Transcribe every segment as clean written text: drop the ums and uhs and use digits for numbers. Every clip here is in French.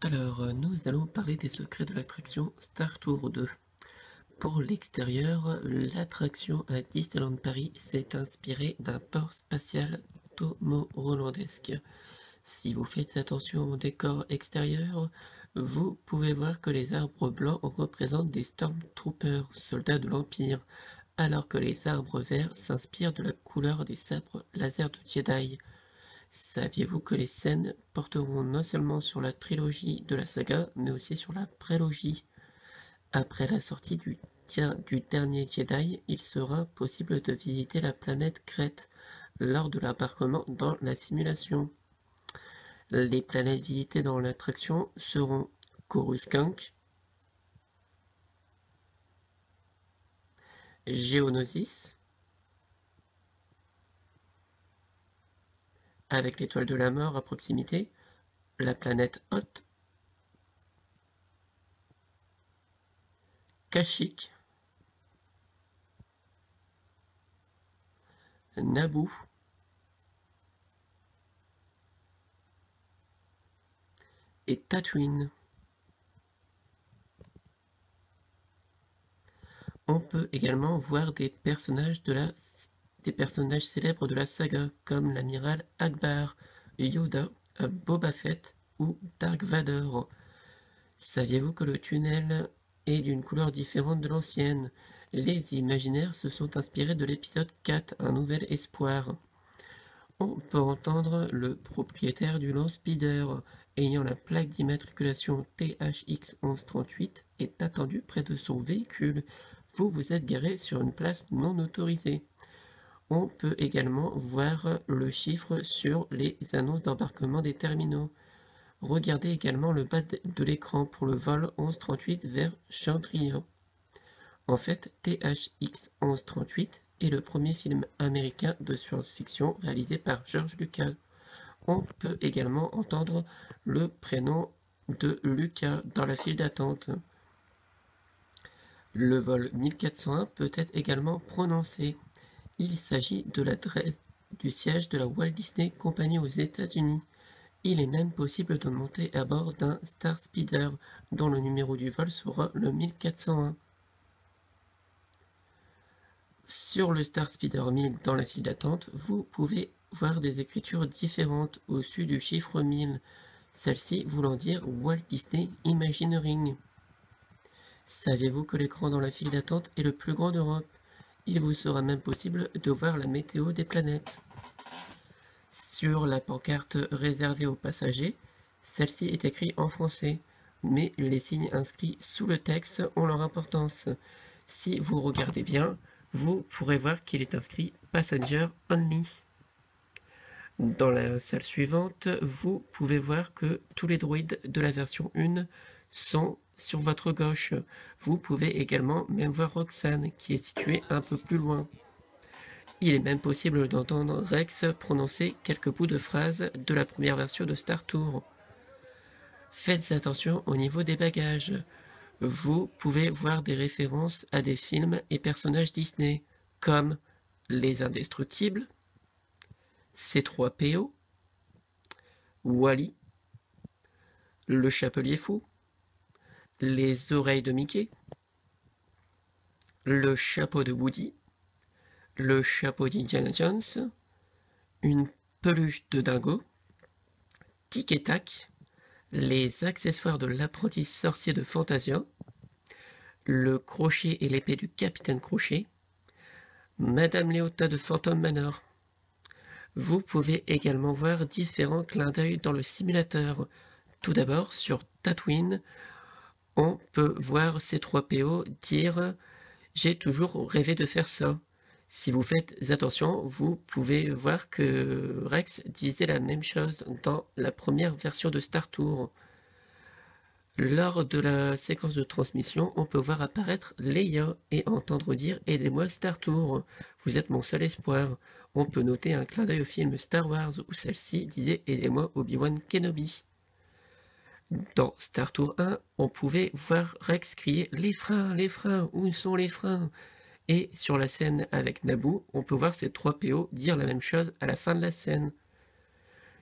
Nous allons parler des secrets de l'attraction Star Tour 2. Pour l'extérieur, l'attraction à Disneyland Paris s'est inspirée d'un port spatial tomorrowlandesque. Si vous faites attention au décor extérieur, vous pouvez voir que les arbres blancs représentent des Stormtroopers, soldats de l'Empire, alors que les arbres verts s'inspirent de la couleur des sabres laser de Jedi. Saviez-vous que les scènes porteront non seulement sur la trilogie de la saga, mais aussi sur la prélogie? Après la sortie du dernier Jedi, il sera possible de visiter la planète Crète lors de l'embarquement dans la simulation. Les planètes visitées dans l'attraction seront Coruscant, Geonosis, avec l'étoile de la mort à proximité, la planète Hoth, Kashyyyk, Naboo et Tatooine. On peut également voir des personnages célèbres de la saga, comme l'amiral Akbar, Yoda, Boba Fett ou Dark Vador. Saviez-vous que le tunnel est d'une couleur différente de l'ancienne? Les imaginaires se sont inspirés de l'épisode 4, Un nouvel espoir. On peut entendre le propriétaire du Landspeeder ayant la plaque d'immatriculation THX 1138 est attendu près de son véhicule. Vous êtes garé sur une place non autorisée. On peut également voir le chiffre sur les annonces d'embarquement des terminaux. Regardez également le bas de l'écran pour le vol 1138 vers Chandrian. En fait, THX 1138 est le premier film américain de science-fiction réalisé par George Lucas. On peut également entendre le prénom de Lucas dans la file d'attente. Le vol 1401 peut être également prononcé. Il s'agit de l'adresse du siège de la Walt Disney Company aux États-Unis. Il est même possible de monter à bord d'un Star Speeder, dont le numéro du vol sera le 1401. Sur le Star Speeder 1000 dans la file d'attente, vous pouvez voir des écritures différentes au-dessus du chiffre 1000, celle-ci voulant dire Walt Disney Imagineering. Saviez-vous que l'écran dans la file d'attente est le plus grand d'Europe? Il vous sera même possible de voir la météo des planètes. Sur la pancarte réservée aux passagers, celle-ci est écrite en français, mais les signes inscrits sous le texte ont leur importance. Si vous regardez bien, vous pourrez voir qu'il est inscrit Passenger Only. Dans la salle suivante, vous pouvez voir que tous les droïdes de la version 1 sont sur votre gauche. Vous pouvez également même voir Roxane, qui est située un peu plus loin. Il est même possible d'entendre Rex prononcer quelques bouts de phrases de la première version de Star Tour. Faites attention au niveau des bagages. Vous pouvez voir des références à des films et personnages Disney, comme Les Indestructibles, C3PO, Wally, Le Chapelier Fou, Les Oreilles de Mickey, Le Chapeau de Woody, Le Chapeau d'Indiana Jones, Une peluche de dingo, Tic et Tac, Les accessoires de l'apprenti sorcier de Fantasia, Le crochet et l'épée du capitaine Crochet, Madame Léota de Phantom Manor. Vous pouvez également voir différents clins d'œil dans le simulateur. Tout d'abord, sur Tatooine, on peut voir C3PO dire « J'ai toujours rêvé de faire ça ». Si vous faites attention, vous pouvez voir que Rex disait la même chose dans la première version de Star Tour. Lors de la séquence de transmission, on peut voir apparaître Leia et entendre dire « Aidez-moi Star Tour, vous êtes mon seul espoir ». On peut noter un clin d'œil au film Star Wars où celle-ci disait « Aidez-moi Obi-Wan Kenobi ». Dans Star Tour 1, on pouvait voir Rex crier « Les freins, où sont les freins ?» Et sur la scène avec Naboo, on peut voir C3PO dire la même chose à la fin de la scène.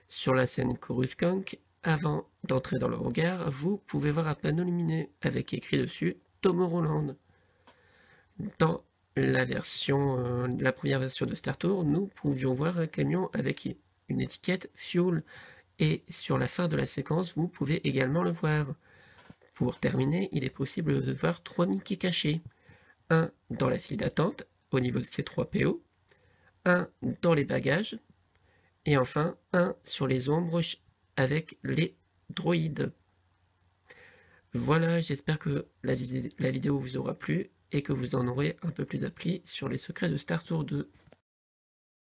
Sur la scène Coruscant, Avant d'entrer dans le hangar, vous pouvez voir un panneau lumineux avec écrit dessus Tomorrowland. Dans la première version de Star Tour, nous pouvions voir un camion avec une étiquette Fuel, et sur la fin de la séquence, vous pouvez également le voir. Pour terminer, il est possible de voir 3 Mickey cachés. Un dans la file d'attente, au niveau de C3PO, un dans les bagages, et enfin un sur les ombres avec les droïdes. Voilà, j'espère que la vidéo vous aura plu et que vous en aurez un peu plus appris sur les secrets de Star Tour 2.